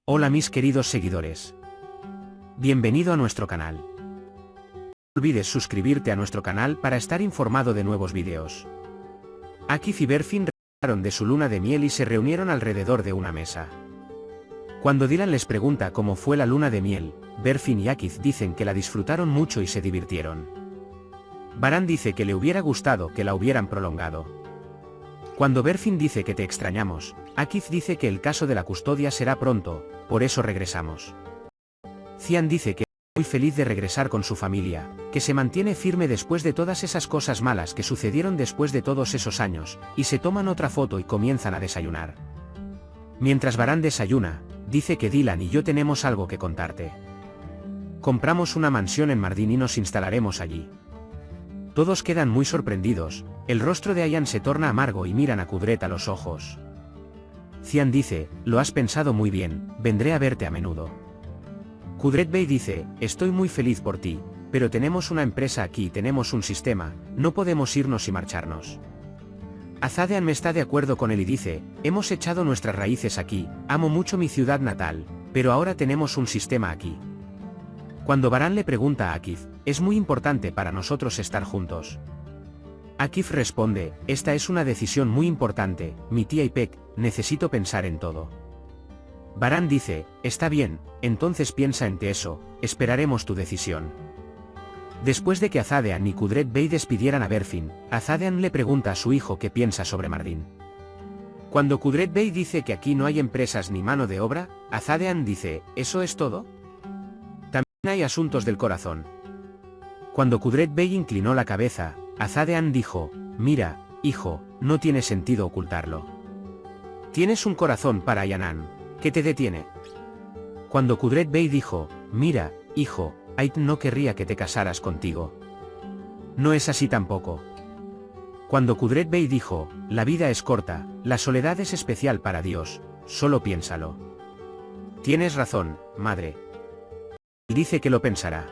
Hola mis queridos seguidores. Bienvenido a nuestro canal. No olvides suscribirte a nuestro canal para estar informado de nuevos vídeos. Akif y Berfin regresaron de su luna de miel y se reunieron alrededor de una mesa. Cuando Dylan les pregunta cómo fue la luna de miel, Berfin y Akif dicen que la disfrutaron mucho y se divirtieron. Baran dice que le hubiera gustado que la hubieran prolongado. Cuando Berfin dice que te extrañamos, Akif dice que el caso de la custodia será pronto, por eso regresamos. Cian dice que es muy feliz de regresar con su familia, que se mantiene firme después de todas esas cosas malas que sucedieron después de todos esos años, y se toman otra foto y comienzan a desayunar. Mientras Baran desayuna, dice que Dylan y yo tenemos algo que contarte. Compramos una mansión en Mardin y nos instalaremos allí. Todos quedan muy sorprendidos, el rostro de Ayan se torna amargo y miran a Kudret a los ojos. Cian dice, lo has pensado muy bien, vendré a verte a menudo. Kudret Bey dice, estoy muy feliz por ti, pero tenemos una empresa aquí y tenemos un sistema, no podemos irnos y marcharnos. Azadean me está de acuerdo con él y dice, hemos echado nuestras raíces aquí, amo mucho mi ciudad natal, pero ahora tenemos un sistema aquí. Cuando Baran le pregunta a Akif, es muy importante para nosotros estar juntos. Akif responde, esta es una decisión muy importante, mi tía Ipek, necesito pensar en todo. Baran dice, está bien, entonces piensa en eso, esperaremos tu decisión. Después de que Azadean y Kudret Bey despidieran a Berfin, Azadean le pregunta a su hijo qué piensa sobre Mardin. Cuando Kudret Bey dice que aquí no hay empresas ni mano de obra, Azadean dice, ¿eso es todo? También hay asuntos del corazón. Cuando Kudret Bey inclinó la cabeza, Azadean dijo, mira, hijo, no tiene sentido ocultarlo. Tienes un corazón para Ayanan, ¿qué te detiene? Cuando Kudret Bey dijo, mira, hijo, Ait no querría que te casaras contigo. No es así tampoco. Cuando Kudret Bey dijo, la vida es corta, la soledad es especial para Dios, solo piénsalo. Tienes razón, madre. Él dice que lo pensará.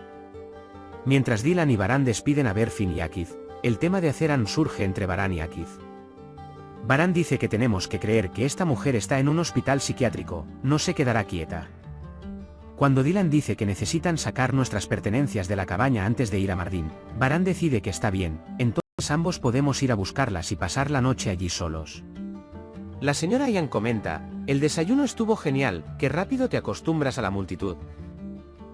Mientras Dylan y Baran despiden a Berfin y Akif, el tema de Azadean surge entre Baran y Akif. Baran dice que tenemos que creer que esta mujer está en un hospital psiquiátrico, no se quedará quieta. Cuando Dylan dice que necesitan sacar nuestras pertenencias de la cabaña antes de ir a Mardin, Baran decide que está bien, entonces ambos podemos ir a buscarlas y pasar la noche allí solos. La señora Ayan comenta, el desayuno estuvo genial, qué rápido te acostumbras a la multitud.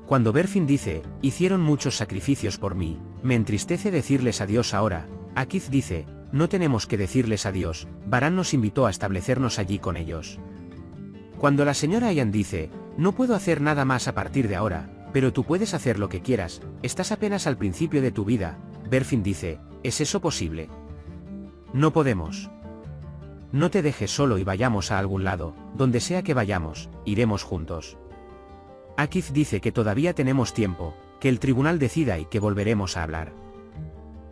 Cuando Berfin dice, hicieron muchos sacrificios por mí, me entristece decirles adiós ahora, Akif dice, no tenemos que decirles adiós, Baran nos invitó a establecernos allí con ellos. Cuando la señora Ayan dice, no puedo hacer nada más a partir de ahora, pero tú puedes hacer lo que quieras, estás apenas al principio de tu vida, Berfin dice, ¿es eso posible? No podemos. No te dejes solo y vayamos a algún lado, donde sea que vayamos, iremos juntos. Akif dice que todavía tenemos tiempo, que el tribunal decida y que volveremos a hablar.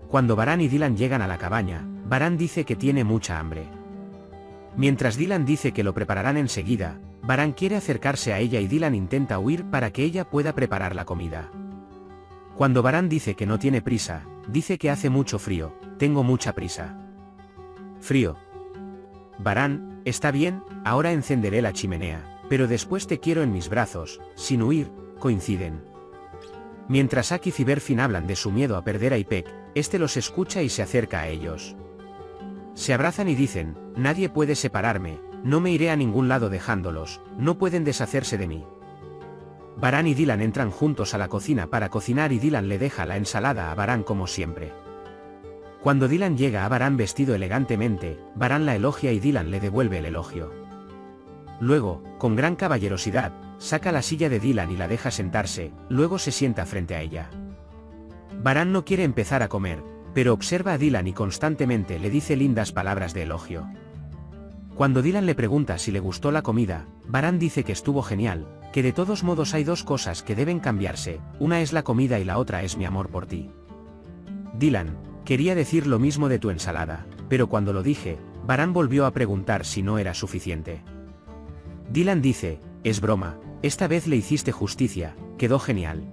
Cuando Baran y Dylan llegan a la cabaña, Baran dice que tiene mucha hambre. Mientras Dylan dice que lo prepararán enseguida, Baran quiere acercarse a ella y Dylan intenta huir para que ella pueda preparar la comida. Cuando Baran dice que no tiene prisa, dice que hace mucho frío, tengo mucha prisa. Frío. Baran, está bien, ahora encenderé la chimenea, pero después te quiero en mis brazos, sin huir, coinciden. Mientras Akif y Berfin hablan de su miedo a perder a Ipek, este los escucha y se acerca a ellos. Se abrazan y dicen, nadie puede separarme, no me iré a ningún lado dejándolos, no pueden deshacerse de mí. Baran y Dylan entran juntos a la cocina para cocinar y Dylan le deja la ensalada a Baran como siempre. Cuando Dylan llega a Baran vestido elegantemente, Baran la elogia y Dylan le devuelve el elogio. Luego, con gran caballerosidad, saca la silla de Dylan y la deja sentarse, luego se sienta frente a ella. Baran no quiere empezar a comer, pero observa a Dylan y constantemente le dice lindas palabras de elogio. Cuando Dylan le pregunta si le gustó la comida, Baran dice que estuvo genial, que de todos modos hay dos cosas que deben cambiarse, una es la comida y la otra es mi amor por ti. Dylan, quería decir lo mismo de tu ensalada, pero cuando lo dije, Baran volvió a preguntar si no era suficiente. Dylan dice, es broma, esta vez le hiciste justicia, quedó genial.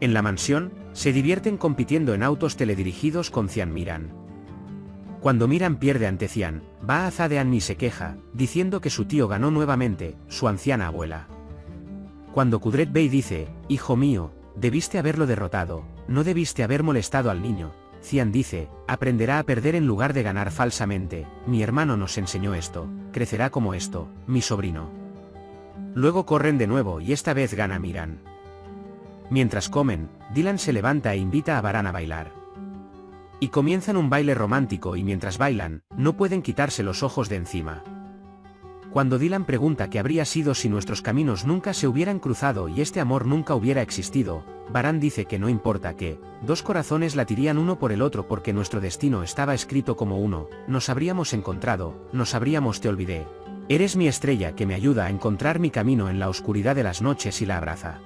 En la mansión, se divierten compitiendo en autos teledirigidos con Cian Miran. Cuando Miran pierde ante Cian, va a Zadean y se queja, diciendo que su tío ganó nuevamente, su anciana abuela. Cuando Kudret Bey dice, hijo mío, debiste haberlo derrotado, no debiste haber molestado al niño, Cian dice, aprenderá a perder en lugar de ganar falsamente, mi hermano nos enseñó esto, crecerá como esto, mi sobrino. Luego corren de nuevo y esta vez gana Miran. Mientras comen, Dylan se levanta e invita a Baran a bailar. Y comienzan un baile romántico y mientras bailan, no pueden quitarse los ojos de encima. Cuando Dylan pregunta qué habría sido si nuestros caminos nunca se hubieran cruzado y este amor nunca hubiera existido, Baran dice que no importa que, dos corazones latirían uno por el otro porque nuestro destino estaba escrito como uno, nos habríamos encontrado, nos habríamos te olvidé. Eres mi estrella que me ayuda a encontrar mi camino en la oscuridad de las noches y la abraza.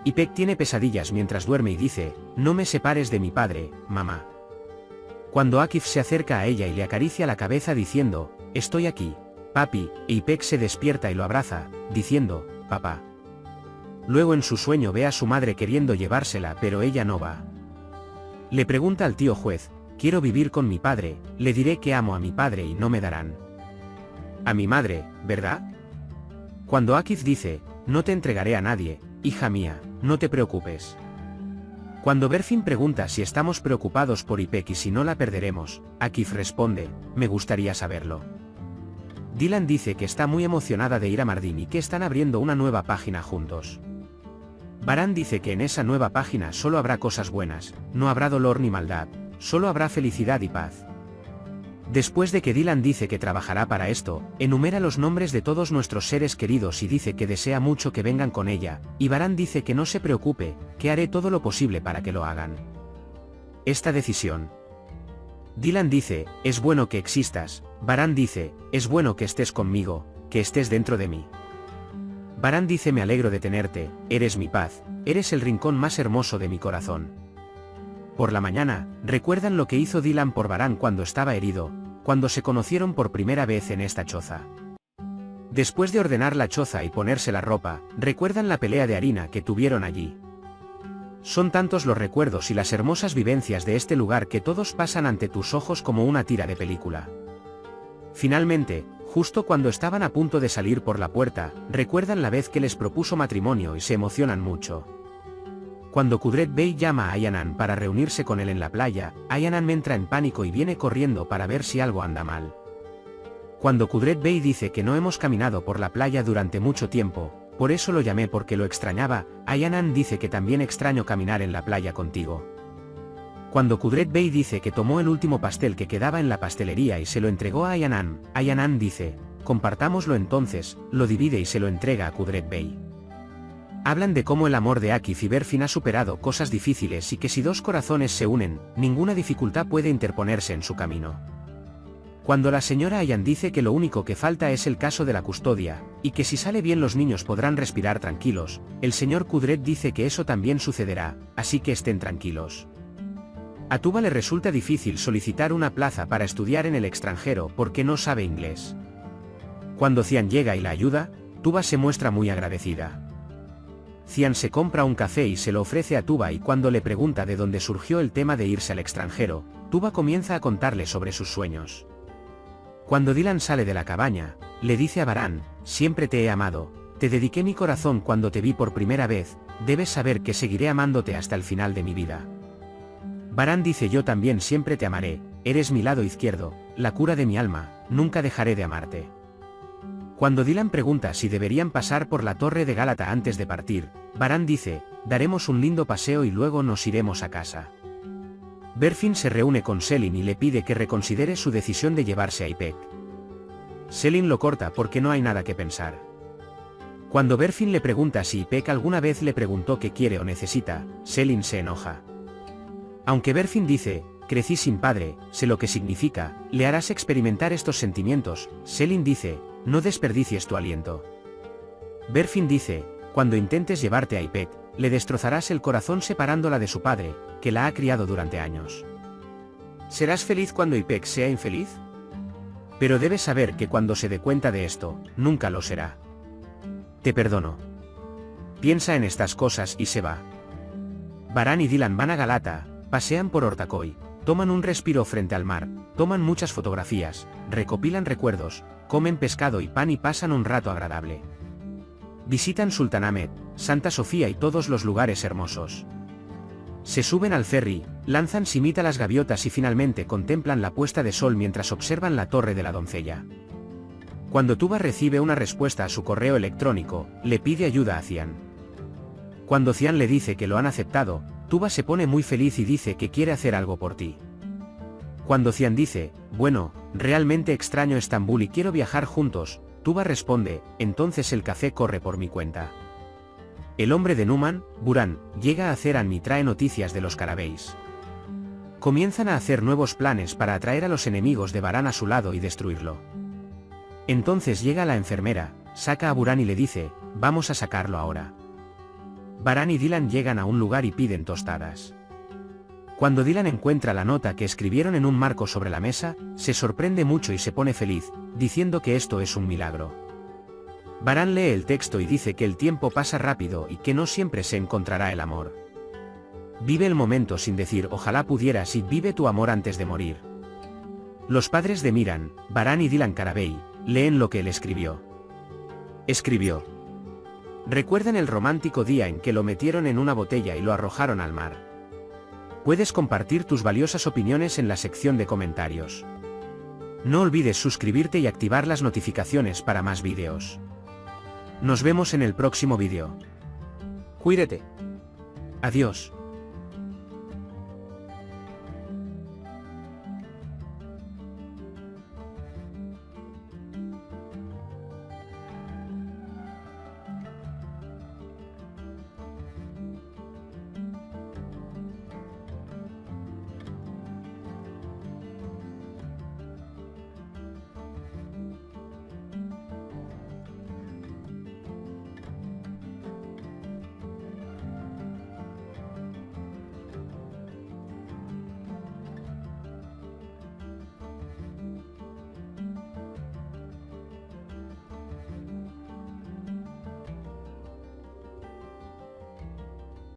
Ipek tiene pesadillas mientras duerme y dice, no me separes de mi padre, mamá. Cuando Akif se acerca a ella y le acaricia la cabeza diciendo, estoy aquí, papi, e Ipek se despierta y lo abraza, diciendo, papá. Luego en su sueño ve a su madre queriendo llevársela pero ella no va. Le pregunta al tío juez, quiero vivir con mi padre, le diré que amo a mi padre y no me darán. A mi madre, ¿verdad? Cuando Akif dice, no te entregaré a nadie, hija mía, no te preocupes. Cuando Berfin pregunta si estamos preocupados por Ipek y si no la perderemos, Akif responde, me gustaría saberlo. Dylan dice que está muy emocionada de ir a Mardin y que están abriendo una nueva página juntos. Baran dice que en esa nueva página solo habrá cosas buenas, no habrá dolor ni maldad, solo habrá felicidad y paz. Después de que Dylan dice que trabajará para esto, enumera los nombres de todos nuestros seres queridos y dice que desea mucho que vengan con ella, y Baran dice que no se preocupe, que haré todo lo posible para que lo hagan. Esta decisión. Dylan dice, es bueno que existas, Baran dice, es bueno que estés conmigo, que estés dentro de mí. Baran dice me alegro de tenerte, eres mi paz, eres el rincón más hermoso de mi corazón. Por la mañana, recuerdan lo que hizo Dylan por Baran cuando estaba herido, cuando se conocieron por primera vez en esta choza. Después de ordenar la choza y ponerse la ropa, recuerdan la pelea de harina que tuvieron allí. Son tantos los recuerdos y las hermosas vivencias de este lugar que todos pasan ante tus ojos como una tira de película. Finalmente, justo cuando estaban a punto de salir por la puerta, recuerdan la vez que les propuso matrimonio y se emocionan mucho. Cuando Kudret Bey llama a Ayanan para reunirse con él en la playa, Ayanan entra en pánico y viene corriendo para ver si algo anda mal. Cuando Kudret Bey dice que no hemos caminado por la playa durante mucho tiempo, por eso lo llamé porque lo extrañaba, Ayanan dice que también extraño caminar en la playa contigo. Cuando Kudret Bey dice que tomó el último pastel que quedaba en la pastelería y se lo entregó a Ayanan, Ayanan dice, compartámoslo entonces, lo divide y se lo entrega a Kudret Bey. Hablan de cómo el amor de Akif y Berfin ha superado cosas difíciles y que si dos corazones se unen, ninguna dificultad puede interponerse en su camino. Cuando la señora Ayan dice que lo único que falta es el caso de la custodia, y que si sale bien los niños podrán respirar tranquilos, el señor Kudret dice que eso también sucederá, así que estén tranquilos. A Tuba le resulta difícil solicitar una plaza para estudiar en el extranjero porque no sabe inglés. Cuando Cian llega y la ayuda, Tuba se muestra muy agradecida. Cian se compra un café y se lo ofrece a Tuba y cuando le pregunta de dónde surgió el tema de irse al extranjero, Tuba comienza a contarle sobre sus sueños. Cuando Dylan sale de la cabaña, le dice a Baran, siempre te he amado, te dediqué mi corazón cuando te vi por primera vez, debes saber que seguiré amándote hasta el final de mi vida. Baran dice yo también siempre te amaré, eres mi lado izquierdo, la cura de mi alma, nunca dejaré de amarte. Cuando Dylan pregunta si deberían pasar por la torre de Gálata antes de partir, Baran dice, daremos un lindo paseo y luego nos iremos a casa. Berfin se reúne con Selin y le pide que reconsidere su decisión de llevarse a Ipek. Selin lo corta porque no hay nada que pensar. Cuando Berfin le pregunta si Ipek alguna vez le preguntó qué quiere o necesita, Selin se enoja. Aunque Berfin dice, crecí sin padre, sé lo que significa, le harás experimentar estos sentimientos, Selin dice, no desperdicies tu aliento. Berfin dice, cuando intentes llevarte a Ipek, le destrozarás el corazón separándola de su padre, que la ha criado durante años. ¿Serás feliz cuando Ipek sea infeliz? Pero debes saber que cuando se dé cuenta de esto, nunca lo será. Te perdono. Piensa en estas cosas y se va. Baran y Dylan van a Galata, pasean por Ortaköy, Toman un respiro frente al mar, toman muchas fotografías, recopilan recuerdos, comen pescado y pan y pasan un rato agradable. Visitan Sultanahmet, Santa Sofía y todos los lugares hermosos. Se suben al ferry, lanzan simita a las gaviotas y finalmente contemplan la puesta de sol mientras observan la torre de la doncella. Cuando Tuba recibe una respuesta a su correo electrónico, le pide ayuda a Cian. Cuando Cian le dice que lo han aceptado, Tuba se pone muy feliz y dice que quiere hacer algo por ti. Cuando Cian dice, bueno, realmente extraño Estambul y quiero viajar juntos, Tuba responde, entonces el café corre por mi cuenta. El hombre de Numan, Buran, llega a Ceran y trae noticias de los Carabeis. Comienzan a hacer nuevos planes para atraer a los enemigos de Baran a su lado y destruirlo. Entonces llega la enfermera, saca a Buran y le dice, vamos a sacarlo ahora. Baran y Dylan llegan a un lugar y piden tostadas. Cuando Dylan encuentra la nota que escribieron en un marco sobre la mesa, se sorprende mucho y se pone feliz, diciendo que esto es un milagro. Baran lee el texto y dice que el tiempo pasa rápido y que no siempre se encontrará el amor. Vive el momento sin decir ojalá pudieras y vive tu amor antes de morir. Los padres de Miran, Baran y Dylan Carabey, leen lo que él escribió. Escribió. Recuerden el romántico día en que lo metieron en una botella y lo arrojaron al mar. Puedes compartir tus valiosas opiniones en la sección de comentarios. No olvides suscribirte y activar las notificaciones para más vídeos. Nos vemos en el próximo vídeo. Cuídate. Adiós.